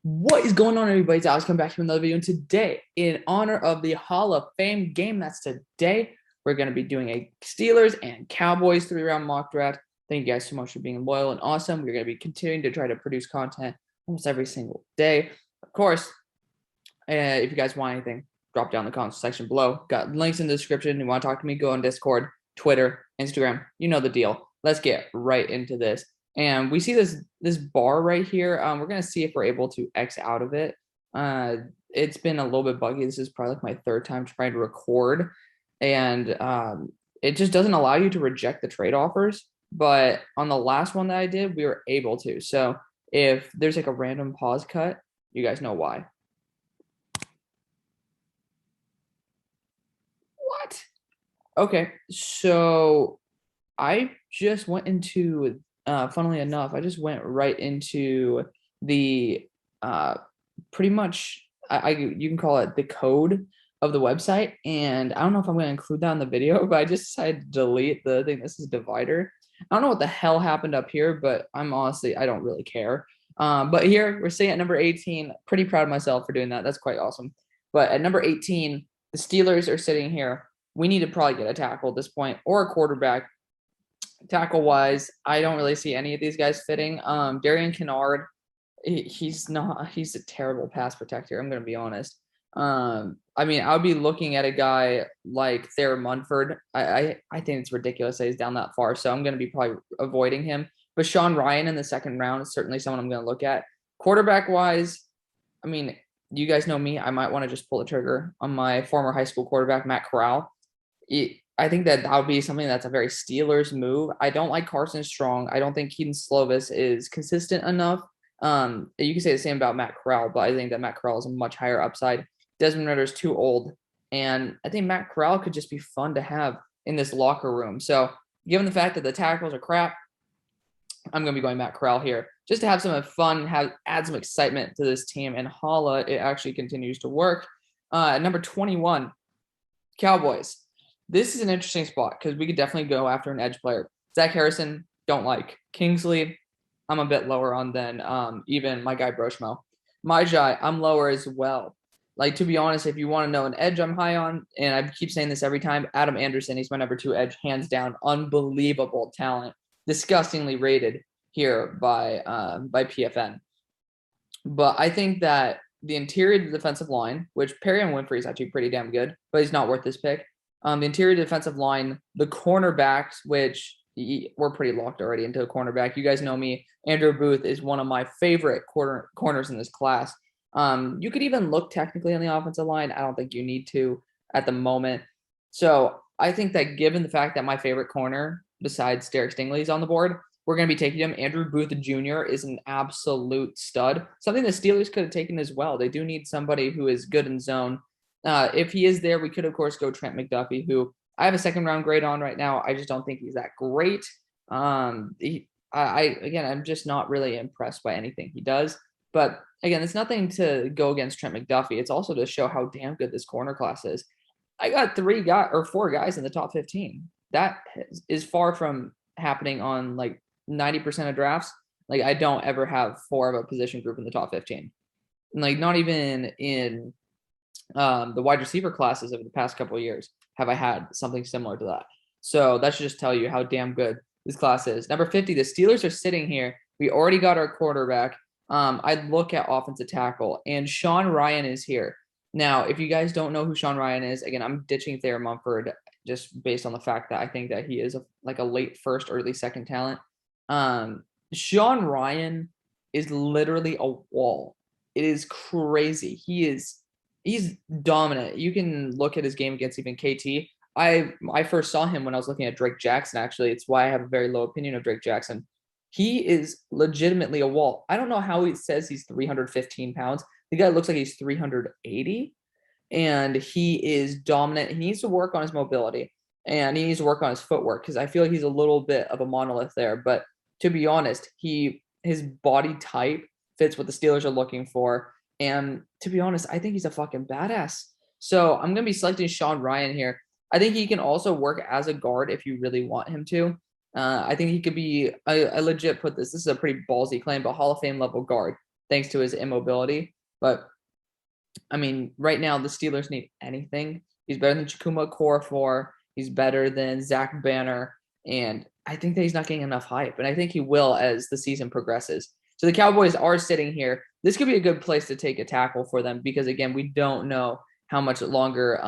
What is going on, everybody? It's Alex coming back to another video. And today, in honor of the Hall of Fame game, that's today, we're going to be doing a Steelers and Cowboys 3-round mock draft. Thank you guys so much for being loyal and awesome. We're going to be continuing to try to produce content almost every single day. Of course, if you guys want anything, drop down in the comments section below. Got links in the description. You want to talk to me, go on Discord, Twitter, Instagram. You know the deal. Let's get right into this. And we see this bar right here. We're gonna see if we're able to X out of it. It's been a little bit buggy. This is probably like my third time trying to record, and it just doesn't allow you to reject the trade offers. But on the last one that I did, we were able to. So if there's like a random pause cut, you guys know why. What? Okay, so I just went into funnily enough, I just went right into the pretty much you can call it the code of the website, and I don't know if I'm going to include that in the video, but I just decided to delete the thing. This is divider. I don't know what the hell happened up here, but I don't really care. But here we're sitting at number 18. Pretty proud of myself for doing that. That's quite awesome. But at number 18, the Steelers are sitting here. We need to probably get a tackle at this point or a quarterback. Tackle wise, I don't really see any of these guys fitting. Darian Kennard, he's a terrible pass protector. I'm going to be honest. I mean, I would be looking at a guy like Thayer Munford. I think it's ridiculous that he's down that far, so I'm going to be probably avoiding him. But Sean Ryan in the second round is certainly someone I'm going to look at. Quarterback wise, I mean, you guys know me. I might want to just pull the trigger on my former high school quarterback, Matt Corral. I think that would be something that's a very Steelers move. I don't like Carson Strong. I don't think Keaton Slovis is consistent enough. You can say the same about Matt Corral, but I think that Matt Corral is a much higher upside. Desmond Ridder is too old, and I think Matt Corral could just be fun to have in this locker room. So, given the fact that the tackles are crap, I'm going to be going Matt Corral here just to have some fun, add some excitement to this team. And Holla, it actually continues to work. Number 21, Cowboys. This is an interesting spot because we could definitely go after an edge player. Zach Harrison, don't like. Kingsley, I'm a bit lower on than even my guy Broshmo. Majai, I'm lower as well. Like, to be honest, if you want to know an edge I'm high on, and I keep saying this every time, Adam Anderson, he's my number 2 edge, hands down. Unbelievable talent. Disgustingly rated here by PFN. But I think that the interior defensive line, which Perry and Winfrey is actually pretty damn good, but he's not worth this pick. The interior defensive line, the cornerbacks, which we're pretty locked already into a cornerback. You guys know me. Andrew Booth is one of my favorite corners in this class. You could even look technically on the offensive line. I don't think you need to at the moment. So I think that given the fact that my favorite corner, besides Derek Stingley, is on the board, we're going to be taking him. Andrew Booth Jr. is an absolute stud. Something the Steelers could have taken as well. They do need somebody who is good in zone. If he is there, we could, of course, go Trent McDuffie, who I have a second-round grade on right now. I just don't think he's that great. I'm just not really impressed by anything he does. But, again, it's nothing to go against Trent McDuffie. It's also to show how damn good this corner class is. I got 4 guys in the top 15. That is far from happening on, like, 90% of drafts. Like, I don't ever have 4 of a position group in the top 15. And, like, not even in the wide receiver classes over the past couple of years have I had something similar to that. So that should just tell you how damn good this class is. Number 50, the Steelers are sitting here. We already got our quarterback. I'd look at offensive tackle, and Sean Ryan is here. Now, if you guys don't know who Sean Ryan is, again, I'm ditching Thayer Munford just based on the fact that I think that he is like a late first, early second talent. Sean Ryan is literally a wall. It is crazy. He's dominant. You can look at his game against even KT. I first saw him when I was looking at Drake Jackson, actually. It's why I have a very low opinion of Drake Jackson. He is legitimately a wall. I don't know how he says he's 315 pounds. The guy looks like he's 380, and he is dominant. He needs to work on his mobility, and he needs to work on his footwork because I feel like he's a little bit of a monolith there. But to be honest, his body type fits what the Steelers are looking for. And to be honest, I think he's a fucking badass. So I'm going to be selecting Sean Ryan here. I think he can also work as a guard if you really want him to. I think he could be, I legit put this is a pretty ballsy claim, but Hall of Fame level guard. thanks to his immobility. But I mean, right now the Steelers need anything. He's better than Chukuma Okorafor. He's better than Zach Banner. And I think that he's not getting enough hype. And I think he will as the season progresses. So the Cowboys are sitting here. This could be a good place to take a tackle for them because, again, we don't know how much longer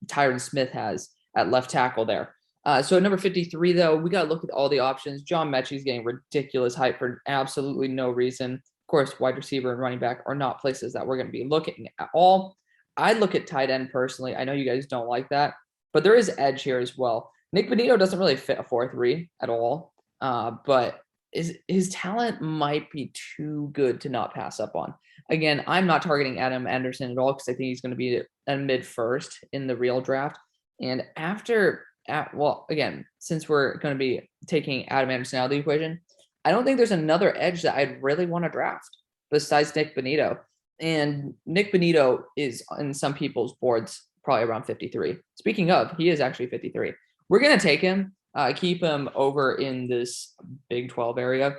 Tyron Smith has at left tackle there. So at number 53, though, we got to look at all the options. John Mechie's getting ridiculous hype for absolutely no reason. Of course, wide receiver and running back are not places that we're going to be looking at all. I'd look at tight end personally. I know you guys don't like that, but there is edge here as well. Nick Bonito doesn't really fit a 4-3 at all, but his talent might be too good to not pass up on. Again, I'm not targeting Adam Anderson at all because I think he's going to be a mid-first in the real draft. And again, since we're going to be taking Adam Anderson out of the equation, I don't think there's another edge that I'd really want to draft besides Nick Bonito. And Nick Bonito is in some people's boards probably around 53. Speaking of, he is actually 53. We're going to take him, keep him over in this Big 12 area.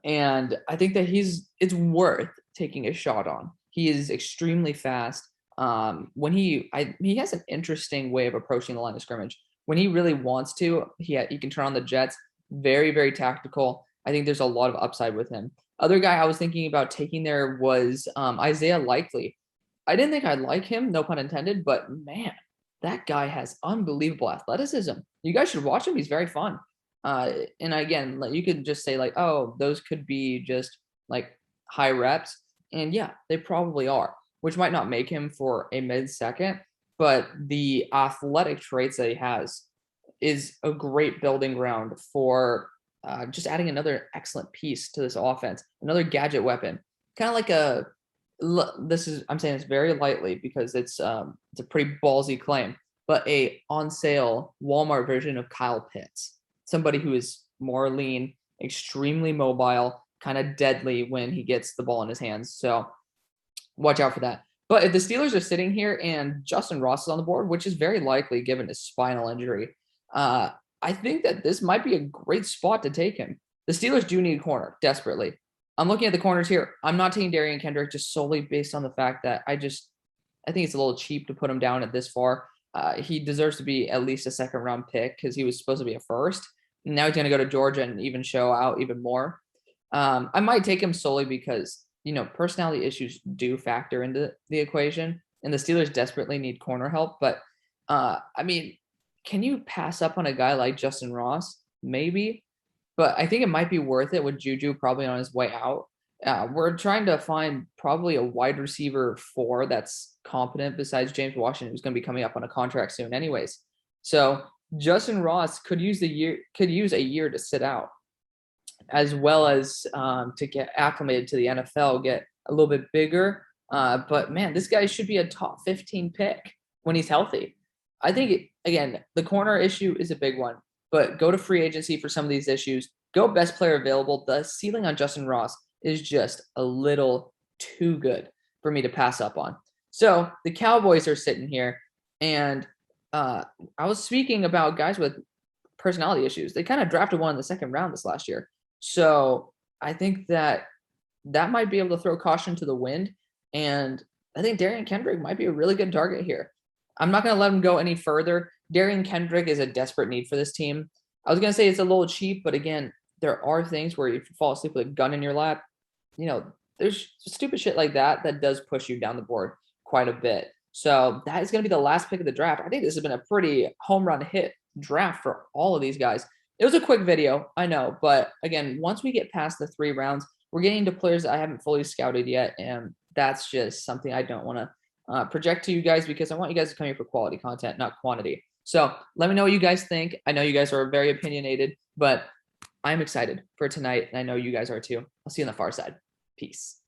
And I think that it's worth taking a shot on. He is extremely fast. He has an interesting way of approaching the line of scrimmage. When he really wants to, he can turn on the jets. Very, very tactical. I think there's a lot of upside with him. Other guy I was thinking about taking there was Isaiah Likely. I didn't think I'd like him, no pun intended, but man, that guy has unbelievable athleticism. You guys should watch him. He's very fun. And again, you could just say like, oh, those could be just like high reps. And yeah, they probably are, which might not make him for a mid-second, but the athletic traits that he has is a great building ground for just adding another excellent piece to this offense, another gadget weapon, kind of like I'm saying this very lightly because it's a pretty ballsy claim, but a on sale Walmart version of Kyle Pitts, somebody who is more lean, extremely mobile, kind of deadly when he gets the ball in his hands. So watch out for that. But if the Steelers are sitting here and Justin Ross is on the board, which is very likely given his spinal injury, I think that this might be a great spot to take him. The Steelers do need a corner desperately. I'm looking at the corners here. I'm not taking Darian Kendrick just solely based on the fact that I think it's a little cheap to put him down at this far. He deserves to be at least a second round pick because he was supposed to be a first. Now he's going to go to Georgia and even show out even more. I might take him solely because, personality issues do factor into the equation, and the Steelers desperately need corner help. But, can you pass up on a guy like Justin Ross? Maybe. But I think it might be worth it with Juju probably on his way out. We're trying to find probably a wide receiver 4 that's competent besides James Washington, who's going to be coming up on a contract soon anyways. So Justin Ross could use a year to sit out, as well as to get acclimated to the NFL, get a little bit bigger. But man, this guy should be a top 15 pick when he's healthy. I think, again, the corner issue is a big one, but go to free agency for some of these issues. Go best player available. The ceiling on Justin Ross is just a little too good for me to pass up on. So the Cowboys are sitting here, and I was speaking about guys with personality issues. They kind of drafted one in the second round this last year. So I think that might be able to throw caution to the wind. And I think Darian Kendrick might be a really good target here. I'm not going to let him go any further. Darian Kendrick is a desperate need for this team. I was going to say it's a little cheap, but again, there are things where if you fall asleep with a gun in your lap, there's stupid shit like that does push you down the board quite a bit. So that is going to be the last pick of the draft. I think this has been a pretty home run hit draft for all of these guys. It was a quick video, I know, but again, once we get past the 3 rounds, we're getting to players that I haven't fully scouted yet, and that's just something I don't want to project to you guys because I want you guys to come here for quality content, not quantity. So let me know what you guys think. I know you guys are very opinionated, but I'm excited for tonight, and I know you guys are too. I'll see you on the far side. Peace.